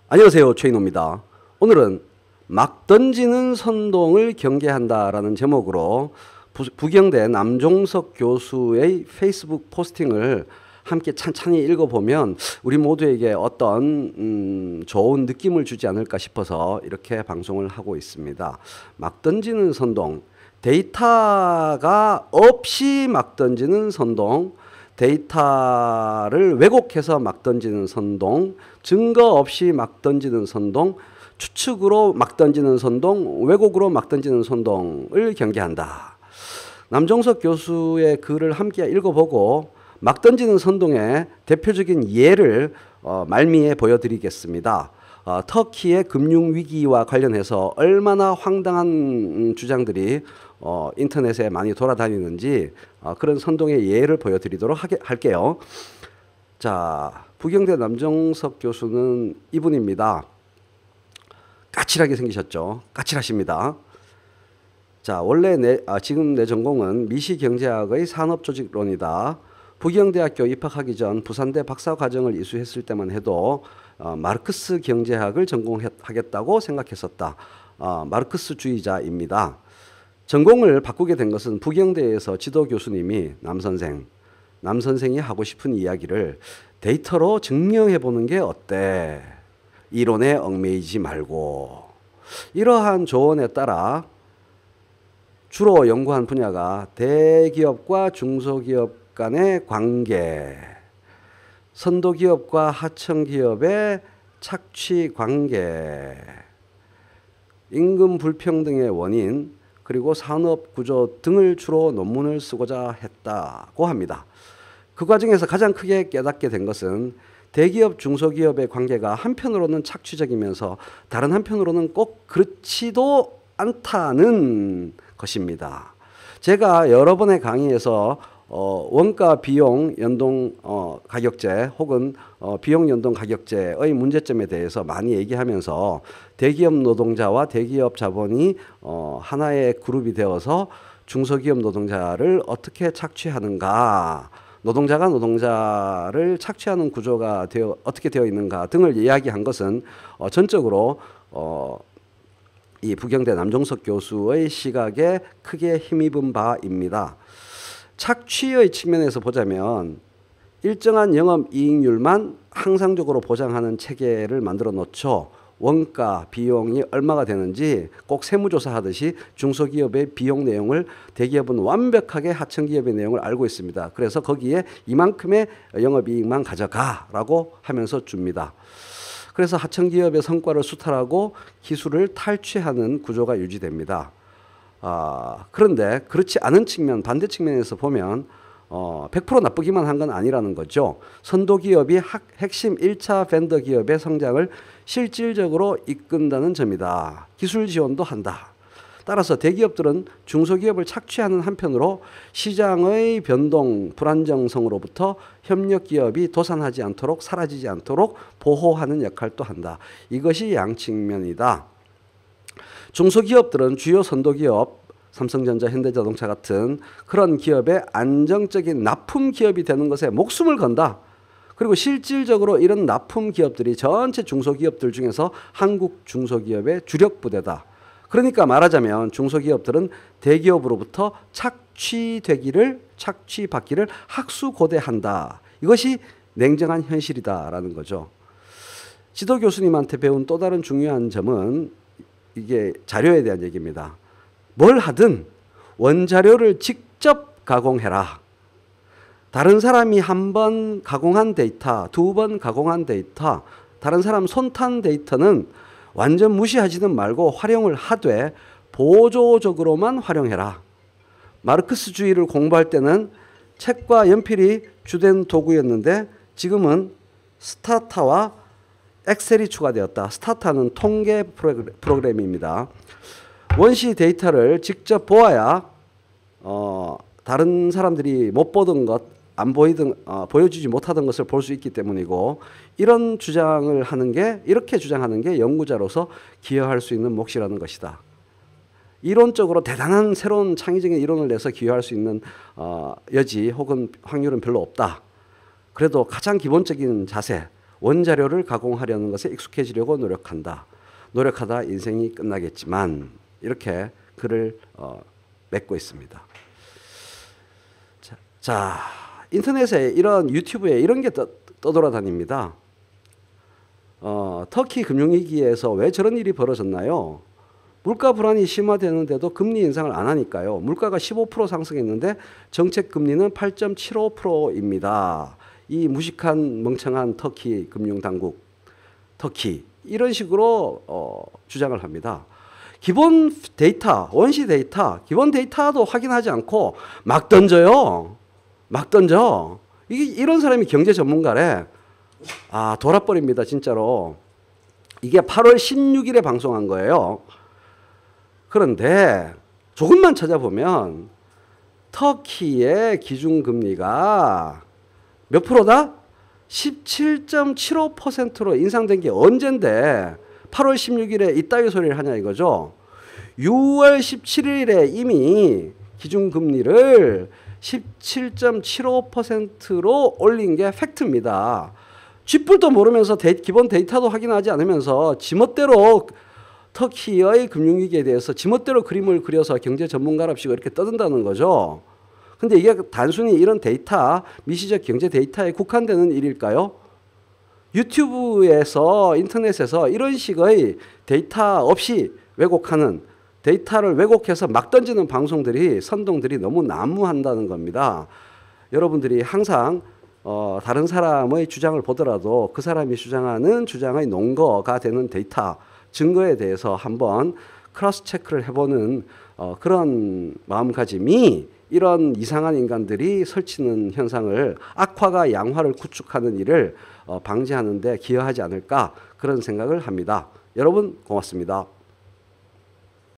안녕하세요, 최인호입니다. 오늘은 막 던지는 선동을 경계한다라는 제목으로 부경대 남종석 교수의 페이스북 포스팅을 함께 찬찬히 읽어보면 우리 모두에게 어떤 좋은 느낌을 주지 않을까 싶어서 이렇게 방송을 하고 있습니다. 막 던지는 선동, 데이터가 없이 막 던지는 선동, 데이터를 왜곡해서 막 던지는 선동, 증거 없이 막 던지는 선동, 추측으로 막 던지는 선동, 왜곡으로 막 던지는 선동을 경계한다. 남종석 교수의 글을 함께 읽어보고 막 던지는 선동의 대표적인 예를 말미에 보여드리겠습니다. 터키의 금융위기와 관련해서 얼마나 황당한 주장들이 인터넷에 많이 돌아다니는지 그런 선동의 예를 보여드리도록 할게요. 자, 부경대 남종석 교수는 이분입니다. 까칠하게 생기셨죠. 까칠하십니다. 자, 원래 지금 내 전공은 미시경제학의 산업조직론이다. 부경대학교 입학하기 전 부산대 박사과정을 이수했을 때만 해도 마르크스 경제학을 전공하겠다고 생각했었다. 마르크스주의자입니다. 전공을 바꾸게 된 것은 부경대에서 지도 교수님이 남선생이 하고 싶은 이야기를 데이터로 증명해 보는 게 어때? 이론에 얽매이지 말고. 이러한 조언에 따라 주로 연구한 분야가 대기업과 중소기업 간의 관계, 선도기업과 하청기업의 착취 관계, 임금 불평등의 원인, 그리고 산업구조 등을 주로 논문을 쓰고자 했다고 합니다. 그 과정에서 가장 크게 깨닫게 된 것은 대기업, 중소기업의 관계가 한편으로는 착취적이면서 다른 한편으로는 꼭 그렇지도 않다는 것입니다. 제가 여러 번의 강의에서 원가 비용 연동 가격제 혹은 비용 연동 가격제의 문제점에 대해서 많이 얘기하면서 대기업 노동자와 대기업 자본이 하나의 그룹이 되어서 중소기업 노동자를 어떻게 착취하는가, 노동자가 노동자를 착취하는 구조가 어떻게 되어 있는가 등을 이야기한 것은 전적으로 이 부경대 남종석 교수의 시각에 크게 힘입은 바입니다. 착취의 측면에서 보자면 일정한 영업이익률만 항상적으로 보장하는 체계를 만들어 놓죠. 원가, 비용이 얼마가 되는지 꼭 세무조사하듯이 중소기업의 비용 내용을 대기업은 완벽하게 하청기업의 내용을 알고 있습니다. 그래서 거기에 이만큼의 영업이익만 가져가라고 하면서 줍니다. 그래서 하청기업의 성과를 수탈하고 기술을 탈취하는 구조가 유지됩니다. 그런데 그렇지 않은 측면, 반대 측면에서 보면 100% 나쁘기만 한 건 아니라는 거죠. 선도기업이 핵심 1차 벤더 기업의 성장을 실질적으로 이끈다는 점이다. 기술 지원도 한다. 따라서 대기업들은 중소기업을 착취하는 한편으로 시장의 변동, 불안정성으로부터 협력기업이 도산하지 않도록, 사라지지 않도록 보호하는 역할도 한다. 이것이 양측면이다. 중소기업들은 주요 선도기업, 삼성전자, 현대자동차 같은 그런 기업의 안정적인 납품 기업이 되는 것에 목숨을 건다. 그리고 실질적으로 이런 납품 기업들이 전체 중소기업들 중에서 한국 중소기업의 주력 부대다. 그러니까 말하자면 중소기업들은 대기업으로부터 착취받기를 학수고대한다. 이것이 냉정한 현실이다라는 거죠. 지도 교수님한테 배운 또 다른 중요한 점은 이게 자료에 대한 얘기입니다. 뭘 하든 원자료를 직접 가공해라. 다른 사람이 한 번 가공한 데이터, 2번 가공한 데이터, 다른 사람 손탄 데이터는 완전 무시하지는 말고 활용을 하되 보조적으로만 활용해라. 마르크스주의를 공부할 때는 책과 연필이 주된 도구였는데 지금은 스타타와 엑셀이 추가되었다. 스타타는 통계 프로그램입니다. 원시 데이터를 직접 보아야 다른 사람들이 못 보던 것, 보여주지 못하던 것을 볼 수 있기 때문이고, 이렇게 주장하는 게 연구자로서 기여할 수 있는 몫이라는 것이다. 이론적으로 대단한 새로운 창의적인 이론을 내서 기여할 수 있는 여지 혹은 확률은 별로 없다. 그래도 가장 기본적인 자세, 원자료를 가공하려는 것에 익숙해지려고 노력하다 인생이 끝나겠지만 이렇게 글을 맺고 있습니다. 자, 인터넷에 이런 유튜브에 이런 게 떠돌아다닙니다. 터키 금융위기에서 왜 저런 일이 벌어졌나요? 물가 불안이 심화되는데도 금리 인상을 안 하니까요. 물가가 15% 상승했는데 정책 금리는 8.75%입니다. 이 무식한 멍청한 터키 금융당국, 터키 이런 식으로 주장을 합니다. 기본 데이터, 원시 데이터, 기본 데이터도 확인하지 않고 막 던져요. 막 던져. 이런 사람이 경제 전문가래. 아, 돌아버립니다, 진짜로. 이게 8월 16일에 방송한 거예요. 그런데 조금만 찾아보면 터키의 기준금리가 몇 프로다? 17.75%로 인상된 게 언젠데 8월 16일에 이따위 소리를 하냐 이거죠. 6월 17일에 이미 기준금리를 17.75%로 올린 게 팩트입니다. 쥐뿔도 모르면서 기본 데이터도 확인하지 않으면서 지멋대로 터키의 금융위기에 대해서 지멋대로 그림을 그려서 경제 전문가랍시고 이렇게 떠든다는 거죠. 근데 이게 단순히 이런 데이터, 미시적 경제 데이터에 국한되는 일일까요? 유튜브에서, 인터넷에서 이런 식의 데이터 없이 왜곡하는, 데이터를 왜곡해서 막 던지는 방송들이, 선동들이 너무 난무한다는 겁니다. 여러분들이 항상 다른 사람의 주장을 보더라도 그 사람이 주장하는 주장의 논거가 되는 데이터, 증거에 대해서 한번 크로스 체크를 해보는 그런 마음가짐이 이런 이상한 인간들이 설치는 현상을, 악화가 양화를 구축하는 일을 방지하는 데 기여하지 않을까 그런 생각을 합니다. 여러분 고맙습니다.